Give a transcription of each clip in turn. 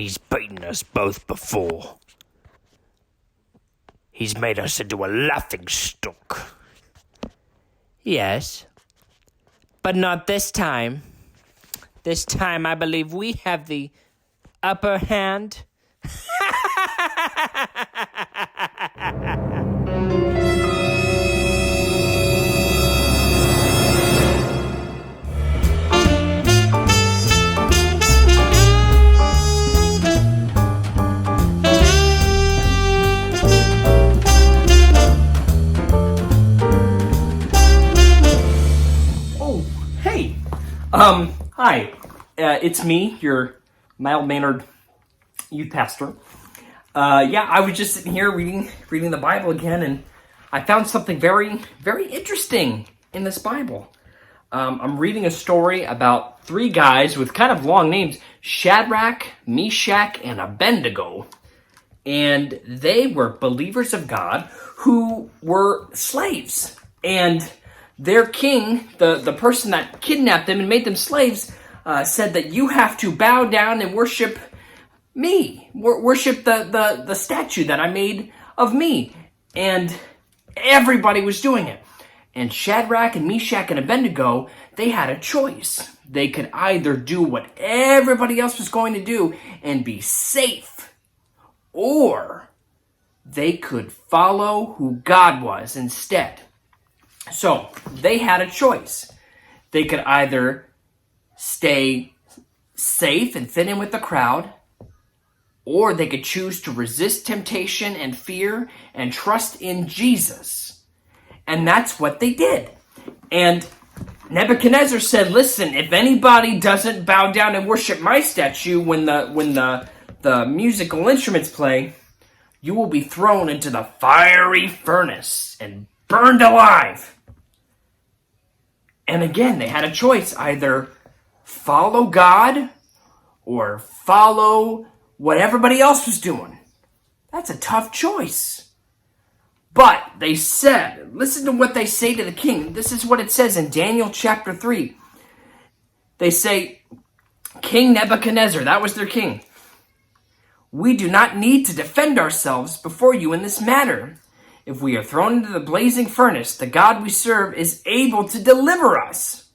He's beaten us both before. He's made us into a laughingstock. Yes, but not this time. This time I believe we have the upper hand. Hi, it's me, your mild-mannered youth pastor. I was just sitting here reading the Bible again, and I found something very, very interesting in this Bible. I'm reading a story about three guys with kind of long names, Shadrach, Meshach, and Abednego. And they were believers of God who were slaves. And their king, the person that kidnapped them and made them slaves, said that you have to bow down and worship me. Worship the statue that I made of me. And everybody was doing it. And Shadrach and Meshach and Abednego, they had a choice. They could either do what everybody else was going to do and be safe, or they could follow who God was instead. So they had a choice. They could either stay safe and fit in with the crowd, or they could choose to resist temptation and fear and trust in Jesus. And that's what they did. And Nebuchadnezzar said, listen, if anybody doesn't bow down and worship my statue when the musical instruments play, you will be thrown into the fiery furnace and burned alive. And again, they had a choice, either follow God or follow what everybody else was doing. That's a tough choice. But they said, listen to what they say to the king. This is what it says in Daniel chapter 3. They say, King Nebuchadnezzar, that was their king, we do not need to defend ourselves before you in this matter. If we are thrown into the blazing furnace, the God we serve is able to deliver us,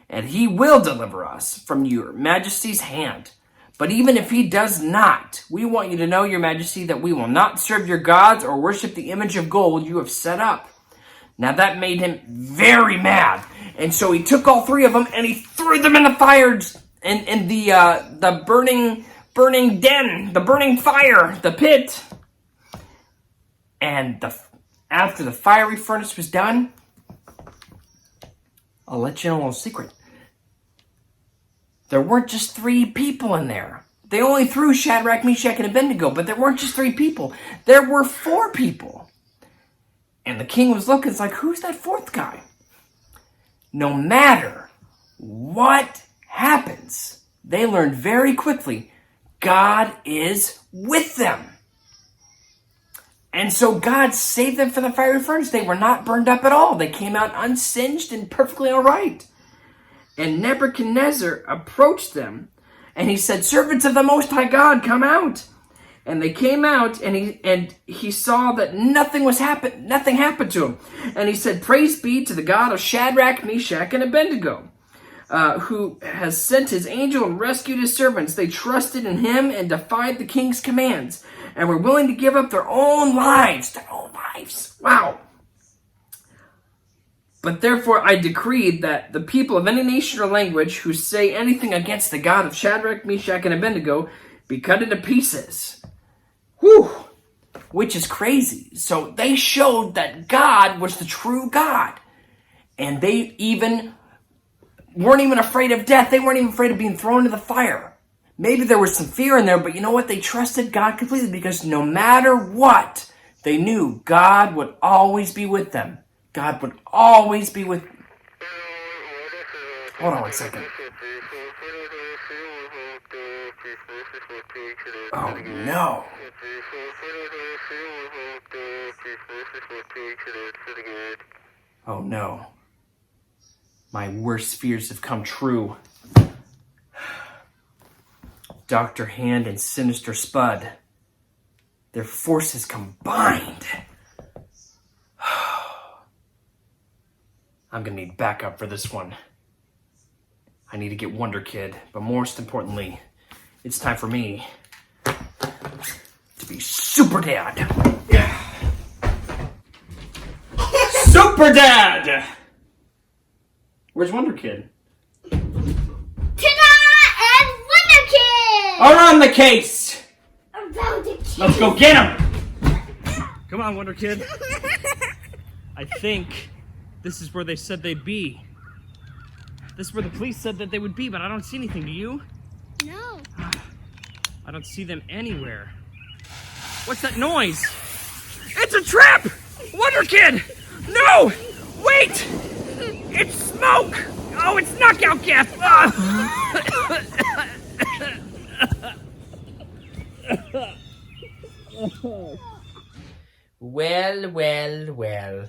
and he will deliver us from your majesty's hand. But even if he does not, we want you to know, your majesty, that we will not serve your gods or worship the image of gold you have set up. Now that made him very mad, and so he took all three of them and he threw them in the fire, in the burning den, the burning fire, the pit. And after the fiery furnace was done, I'll let you know a little secret. There weren't just three people in there. They only threw Shadrach, Meshach, and Abednego, but there weren't just three people. There were four people. And the king was looking, it's like, who's that fourth guy? No matter what happens, they learned very quickly, God is with them. And so God saved them from the fiery furnace. They were not burned up at all. They came out unsinged and perfectly all right. And Nebuchadnezzar approached them, and he said, servants of the Most High God, come out. And they came out, and he saw that nothing happened to him. And he said, praise be to the God of Shadrach, Meshach, and Abednego, who has sent his angel and rescued his servants. They trusted in him and defied the king's commands, and were willing to give up their own lives. Wow. But therefore I decreed that the people of any nation or language who say anything against the God of Shadrach, Meshach, and Abednego be cut into pieces. Whew. Which is crazy. So they showed that God was the true God. And they weren't even afraid of death. They weren't even afraid of being thrown into the fire. Maybe there was some fear in there, but you know what? They trusted God completely, because no matter what, they knew God would always be with them. God would always be with them. Hold on one second. Oh no. Oh no. My worst fears have come true. Dr. Hand and Sinister Spud. Their forces combined. I'm gonna need backup for this one. I need to get Wonder Kid, but most importantly, it's time for me to be Superdad. Yeah. Superdad! Where's Wonder Kid? Ta-da! And Wonder Kid! Are on the case! Around the kid. Let's go get him! Come on, Wonder Kid. I think this is where they said they'd be. This is where the police said that they would be, but I don't see anything. Do you? No. I don't see them anywhere. What's that noise? It's a trap! Wonder Kid! No! Wait! It's smoke! Oh, it's knockout gas! Well, well, well.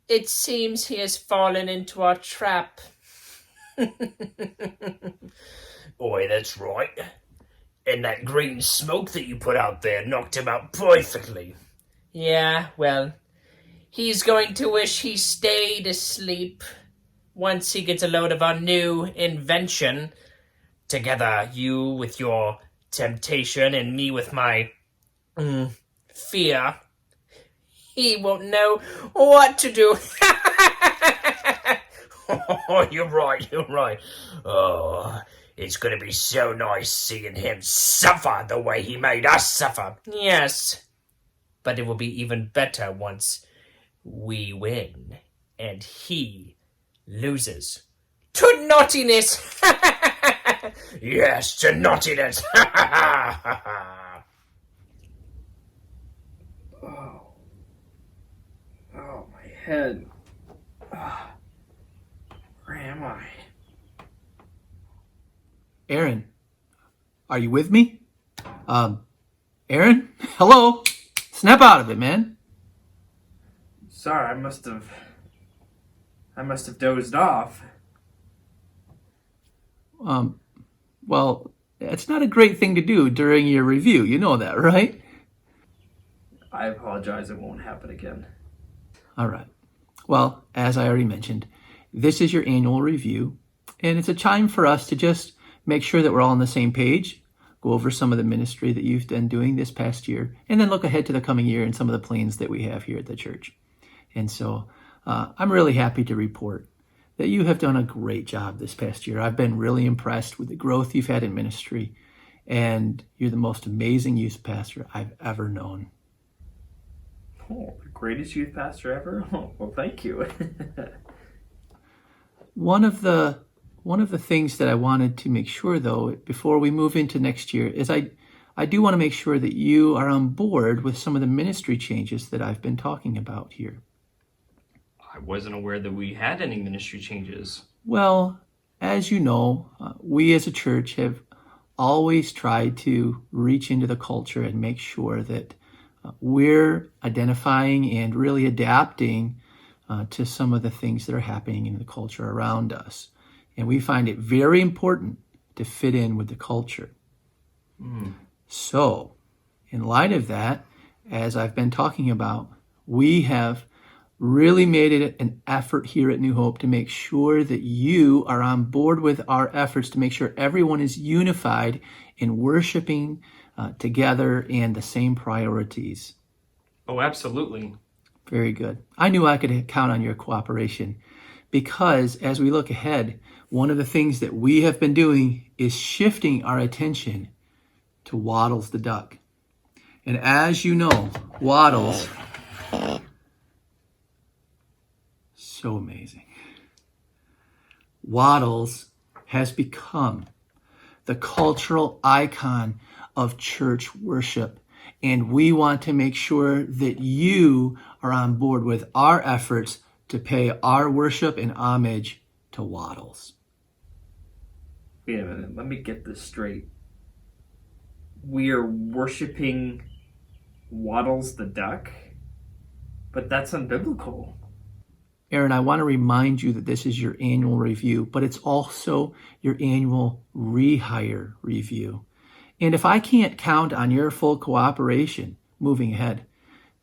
It seems he has fallen into our trap. Oi, that's right. And that green smoke that you put out there knocked him out perfectly. Yeah, well, he's going to wish he stayed asleep once he gets a load of our new invention. Together, you with your temptation and me with my fear. He won't know what to do. Oh, you're right. Oh, it's gonna be so nice seeing him suffer the way he made us suffer. Yes, but it will be even better once we win and he loses to naughtiness. Yes, to naughtiness. Oh, my head. Where am I? Aaron, are you with me? Aaron? Hello? Snap out of it, man. Sorry, I must have dozed off. Well, it's not a great thing to do during your review. You know that, right? I apologize, it won't happen again. All right. Well, as I already mentioned, this is your annual review, and it's a time for us to just make sure that we're all on the same page, go over some of the ministry that you've been doing this past year, and then look ahead to the coming year and some of the plans that we have here at the church. And so I'm really happy to report that you have done a great job this past year. I've been really impressed with the growth you've had in ministry, and you're the most amazing youth pastor I've ever known. Oh, the greatest youth pastor ever? Oh, well, thank you. One of the things that I wanted to make sure, though, before we move into next year, is I do want to make sure that you are on board with some of the ministry changes that I've been talking about here. I wasn't aware that we had any ministry changes. Well, as you know, we as a church have always tried to reach into the culture and make sure that we're identifying and really adapting to some of the things that are happening in the culture around us. And we find it very important to fit in with the culture. So, in light of that, as I've been talking about, we have really made it an effort here at New Hope to make sure that you are on board with our efforts to make sure everyone is unified in worshiping together and the same priorities. Oh, absolutely. Very good. I knew I could count on your cooperation because as we look ahead, one of the things that we have been doing is shifting our attention to Waddles the duck. And as you know, Waddles, so amazing. Waddles has become the cultural icon of church worship. And we want to make sure that you are on board with our efforts to pay our worship and homage to Waddles. Wait a minute, let me get this straight. We are worshiping Waddles the duck? But that's unbiblical. Aaron, I want to remind you that this is your annual review, but it's also your annual rehire review. And if I can't count on your full cooperation moving ahead,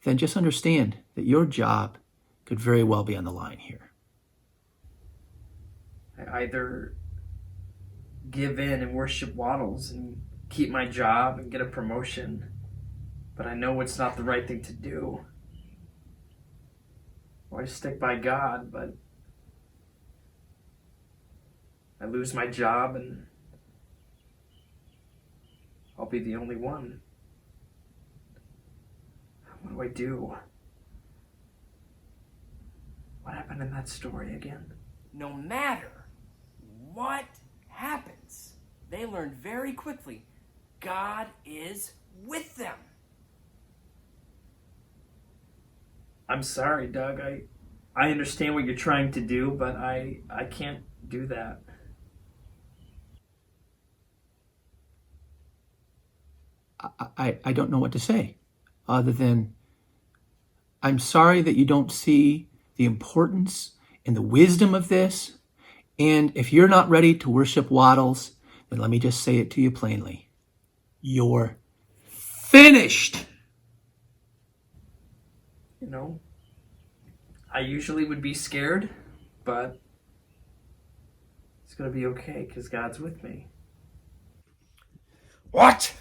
then just understand that your job could very well be on the line here. I either give in and worship Waddles and keep my job and get a promotion, but I know it's not the right thing to do. Or I stick by God, but I lose my job and I'll be the only one. What do I do? What happened in that story again? No matter what happens, they learn very quickly God is with them. I'm sorry, Doug. I understand what you're trying to do, but I can't do that. I don't know what to say other than I'm sorry that you don't see the importance and the wisdom of this. And if you're not ready to worship Waddles, then let me just say it to you plainly. You're finished. You know, I usually would be scared, but it's going to be okay because God's with me. What?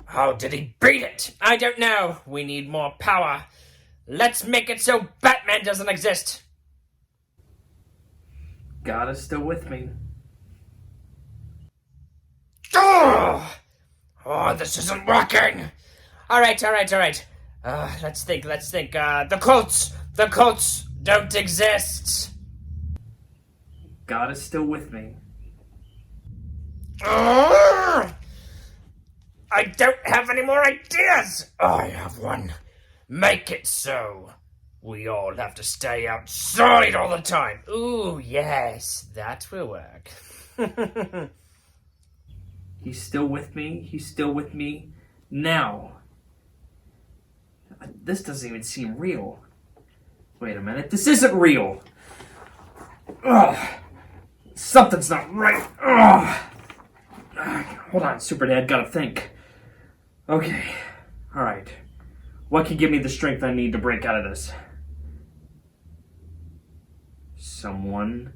How did he beat it? I don't know. We need more power. Let's make it so Batman doesn't exist. God is still with me. Oh, this isn't working. All right. Let's think. The Colts don't exist. God is still with me. I don't have any more ideas. I have one. Make it so. We all have to stay outside all the time. Ooh, yes, that will work. He's still with me. He's still with me now. This doesn't even seem real. Wait a minute. This isn't real. Ugh. Something's not right. Ugh. Hold on, Superdad. Gotta think. Okay. Alright. What can give me the strength I need to break out of this? Someone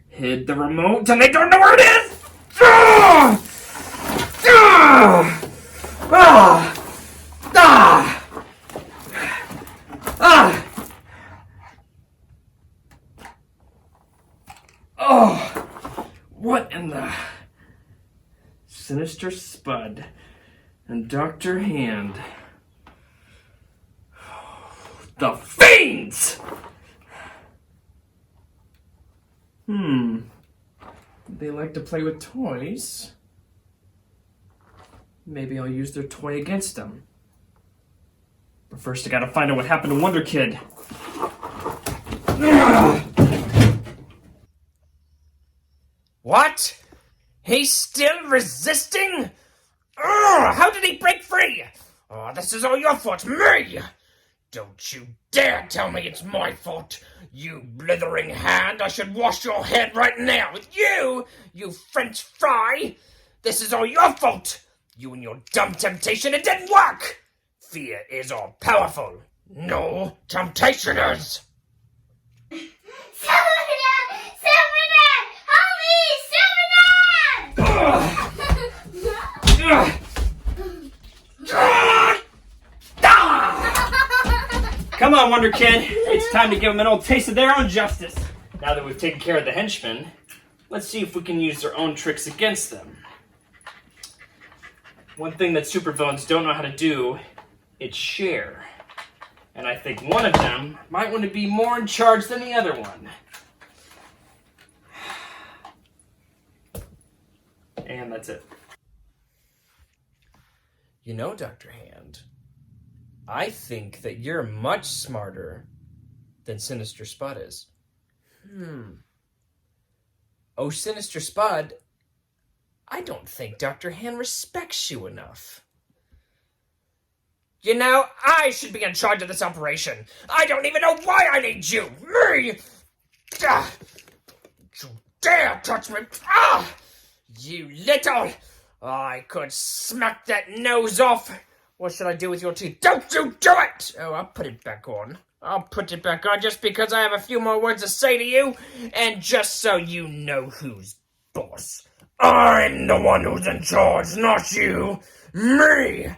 hid the remote and they don't know where it is! Ah! Ah! Ah! Ah! Ah! Oh! What in the... Sinister Spud and Dr. Hand. The fiends! They like to play with toys. Maybe I'll use their toy against them. But first I gotta find out what happened to Wonder Kid. What? He's still resisting? Oh, how did he break free? Oh, this is all your fault, me! Don't you dare tell me it's my fault! You blithering hand, I should wash your head right now! You French fry! This is all your fault! You and your dumb temptation, it didn't work! Fear is all powerful. No, temptation is! Superdad! Superdad! Help me! Superdad! Come on, Wonder Kid. It's time to give them an old taste of their own justice. Now that we've taken care of the henchmen, let's see if we can use their own tricks against them. One thing that supervillains don't know how to do is share. And I think one of them might want to be more in charge than the other one. And that's it. You know, Dr. Hand, I think that you're much smarter than Sinister Spud is. Oh, Sinister Spud, I don't think Dr. Hand respects you enough. You know, I should be in charge of this operation. I don't even know why I need you. Me! You dare touch me. Ah! You little... I could smack that nose off. What should I do with your teeth? Don't you do it! Oh, I'll put it back on. I'll put it back on just because I have a few more words to say to you, and just so you know who's boss. I'm the one who's in charge, not you. Me!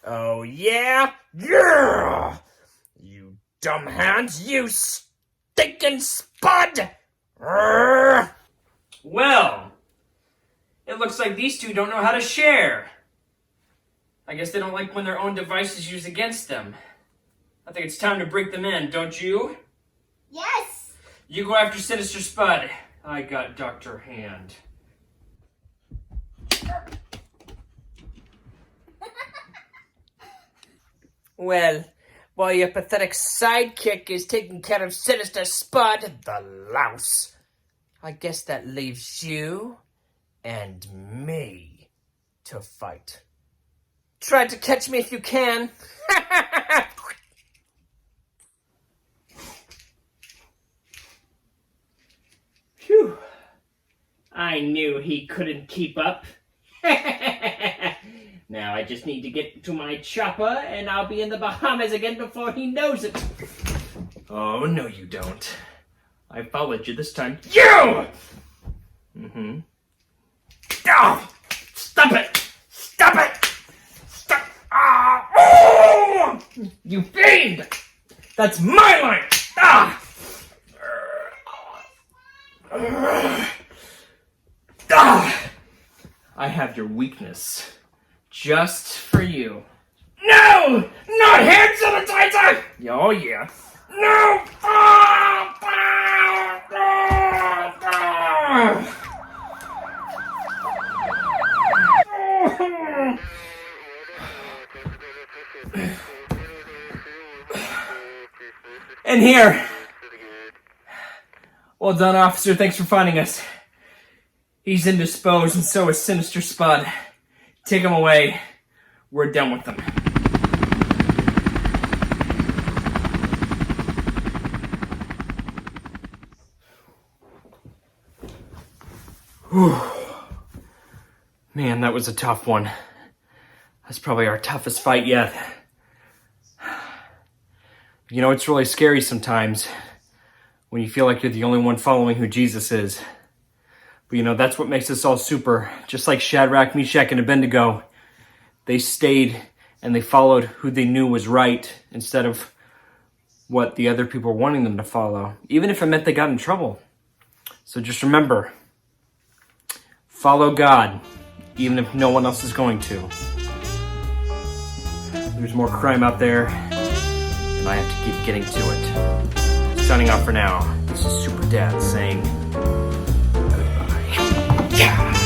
Oh, yeah? Yeah! You dumb hands, you stinking spud! Urgh. Well, it looks like these two don't know how to share. I guess they don't like when their own device is used against them. I think it's time to break them in, don't you? Yes. You go after Sinister Spud. I got Dr. Hand. Well, while your pathetic sidekick is taking care of Sinister Spud, the louse, I guess that leaves you and me to fight. Try to catch me if you can. Phew. I knew he couldn't keep up. Now I just need to get to my chopper and I'll be in the Bahamas again before he knows it. Oh, no you don't. I followed you this time. You! Mm-hmm. Oh, stop it! Stop it! Stop! Ah! Oh! You fiend! That's my line! Ah! Ah! I have your weakness. Just for you. No! Not hand sanitizer! Oh, yeah. No! Ah! Ah! Ah! And here. Well done, officer. Thanks for finding us. He's indisposed, and so is Sinister Spud. Take him away. We're done with them. Whew. Man, that was a tough one. That's probably our toughest fight yet. You know, it's really scary sometimes when you feel like you're the only one following who Jesus is. But you know, that's what makes us all super. Just like Shadrach, Meshach, and Abednego, they stayed and they followed who they knew was right instead of what the other people were wanting them to follow, even if it meant they got in trouble. So just remember, follow God, even if no one else is going to. There's more crime out there, and I have to keep getting to it. Signing off for now, this is Superdad saying goodbye. Yeah!